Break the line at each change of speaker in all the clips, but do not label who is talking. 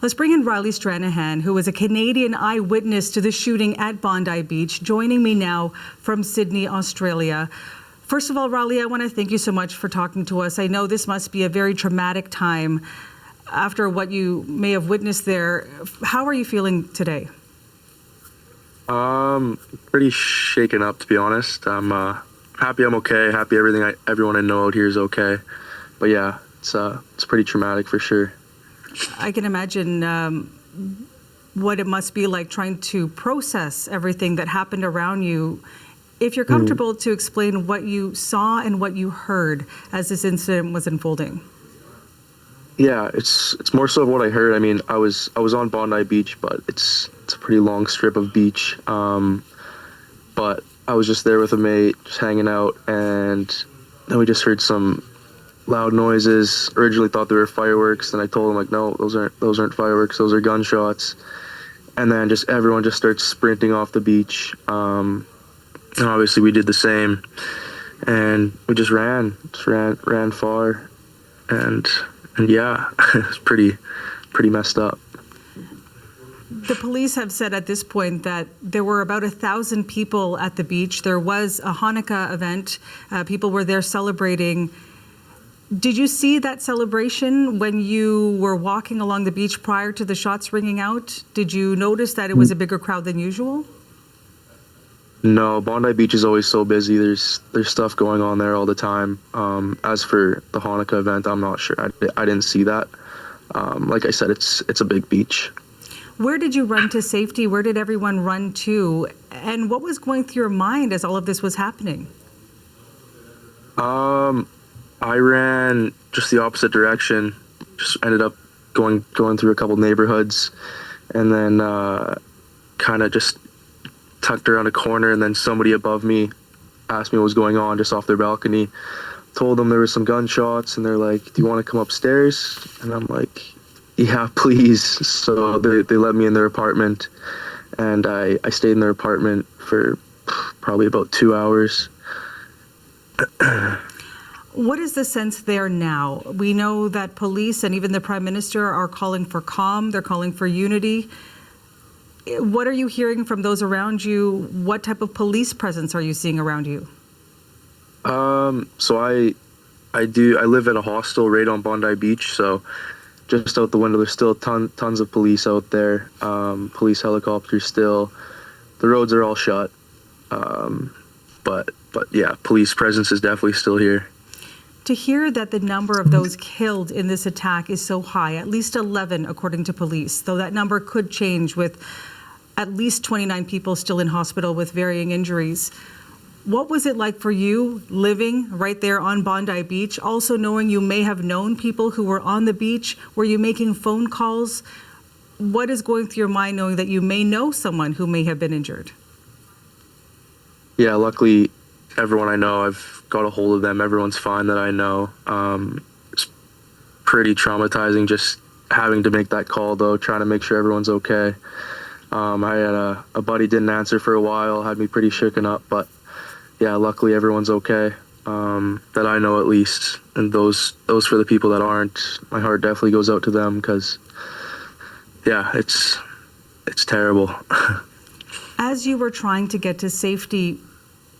Let's bring in Riley Stranaghan, who was a Canadian eyewitness to the shooting at Bondi Beach, joining me now from Sydney, Australia. First of all, Riley, I want to thank you so much for talking to us. I know this must be a very traumatic time after what you may have witnessed there. How are you feeling today?
Pretty shaken up, to be honest. I'm happy I'm okay, happy everyone I know out here is okay. But yeah, it's pretty traumatic for sure.
I can imagine what it must be like trying to process everything that happened around you. If you're comfortable to explain what you saw and what you heard as this incident was unfolding.
Yeah, it's more so of what I heard. I mean, I was on Bondi Beach, but it's a pretty long strip of beach. But I was just there with a mate, just hanging out, and then we just heard some loud noises. Originally thought they were fireworks, and I told him, like, no, those aren't fireworks, those are gunshots. And then everyone just starts sprinting off the beach. And obviously we did the same, and we just ran far, and yeah, it was pretty messed up.
The police have said at this point that there were about 1,000 people at the beach. There was a Hanukkah event. People were there celebrating. Did you see that celebration when you were walking along the beach prior to the shots ringing out? Did you notice that it was a bigger crowd than usual?
No, Bondi Beach is always so busy. There's stuff going on there all the time. As for the Hanukkah event, I'm not sure. I didn't see that. Like I said, it's a big beach.
Where did you run to safety? Where did everyone run to? And what was going through your mind as all of this was happening?
I ran just the opposite direction. Just ended up going through a couple neighborhoods, and then kind of just tucked around a corner, and then somebody above me asked me what was going on just off their balcony. Told them there was some gunshots, and they're like, "Do you want to come upstairs?" And I'm like, "Yeah, please." So they let me in their apartment, and I stayed in their apartment for probably about 2 hours.
What is the sense there now? We know that police and even the Prime Minister are calling for calm, they're calling for unity. What are you hearing from those around you? What type of police presence are you seeing around you?
So I live at a hostel right on Bondi Beach, so just out the window there's still tons of police out there, police helicopters still. The roads are all shut, but yeah, police presence is definitely still here.
To hear that the number of those killed in this attack is so high, at least 11 according to police, though that number could change with at least 29 people still in hospital with varying injuries. What was it like for you living right there on Bondi Beach, also knowing you may have known people who were on the beach? Were you making phone calls? What is going through your mind knowing that you may know someone who may have been injured?
Yeah, luckily everyone I know, I've got a hold of them. Everyone's fine that I know. It's pretty traumatizing just having to make that call, though, trying to make sure everyone's okay. I had a buddy didn't answer for a while, had me pretty shaken up, but yeah, luckily everyone's okay, that I know at least. And those for the people that aren't, my heart definitely goes out to them, because yeah, it's terrible.
As you were trying to get to safety,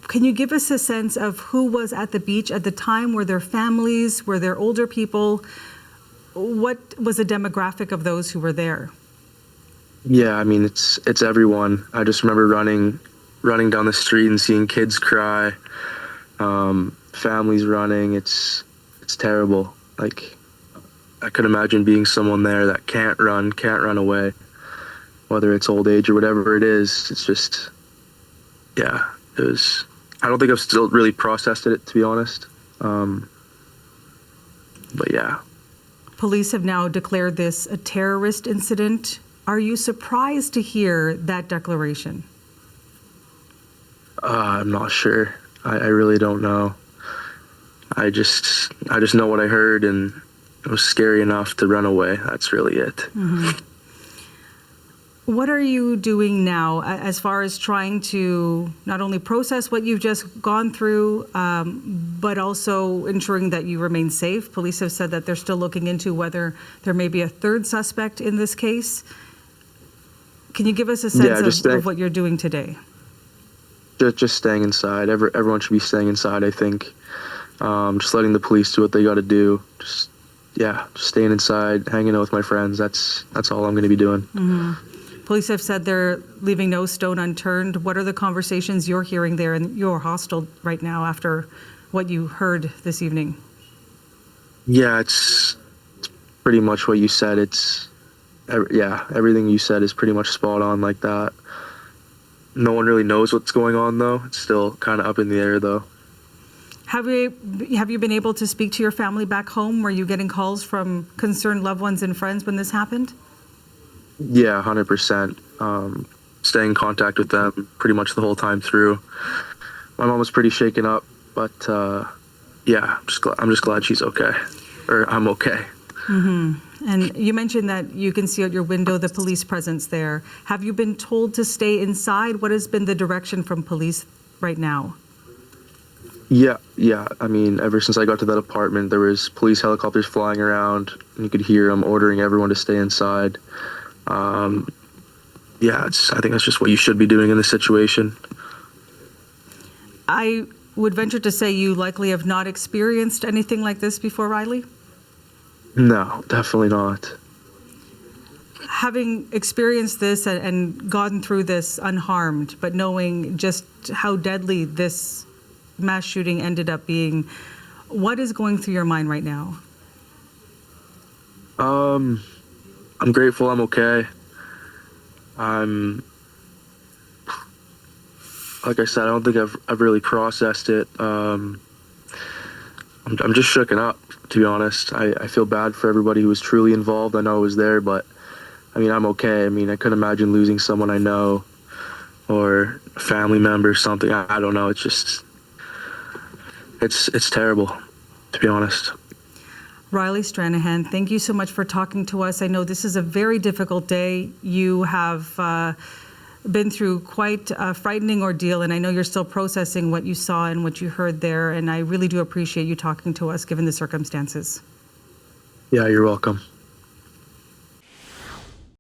can you give us a sense of who was at the beach at the time? Were there families? Were there older people? What was the demographic of those who were there?
Yeah, I mean, it's everyone. I just remember running down the street and seeing kids cry, families running. It's terrible. Like, I could imagine being someone there that can't run away, whether it's old age or whatever it is. It's just, yeah, it was. I don't think I've still really processed it, to be honest. But yeah.
Police have now declared this a terrorist incident. Are you surprised to hear that declaration?
I'm not sure. I really don't know. I just know what I heard, and it was scary enough to run away. That's really it.
Mm-hmm. What are you doing now as far as trying to not only process what you've just gone through, but also ensuring that you remain safe? Police have said that they're still looking into whether there may be a third suspect in this case. Can you give us a sense of what you're doing today?
Just staying inside. Everyone should be staying inside, I think. Just letting the police do what they got to do. Just staying inside, hanging out with my friends. That's all I'm going to be doing.
Mm-hmm. Police have said they're leaving no stone unturned. What are the conversations you're hearing there in your hostel right now after what you heard this evening?
Yeah, it's pretty much what you said. Everything you said is pretty much spot on like that. No one really knows what's going on, though. It's still kind of up in the air, though.
Have you been able to speak to your family back home? Were you getting calls from concerned loved ones and friends when this happened?
Yeah, 100%. Staying in contact with them pretty much the whole time through. My mom was pretty shaken up, but I'm just glad she's okay, or I'm okay.
Mm-hmm. And you mentioned that you can see out your window the police presence there. Have you been told to stay inside? What has been the direction from police right now?
Yeah. I mean, ever since I got to that apartment, there was police helicopters flying around, and you could hear them ordering everyone to stay inside. I think that's just what you should be doing in this situation.
I would venture to say you likely have not experienced anything like this before, Riley?
No, definitely not.
Having experienced this and gotten through this unharmed, but knowing just how deadly this mass shooting ended up being, what is going through your mind right now?
I'm grateful I'm okay. Like I said, I don't think I've really processed it. I'm just shooken up, to be honest. I feel bad for everybody who was truly involved. I know I was there, but I mean, I'm okay. I mean, I couldn't imagine losing someone I know or a family member or something. I don't know. It's just, it's terrible, to be honest.
Riley Stranaghan, thank you so much for talking to us. I know this is a very difficult day. You have been through quite a frightening ordeal, and I know you're still processing what you saw and what you heard there, and I really do appreciate you talking to us given the circumstances.
Yeah, you're welcome.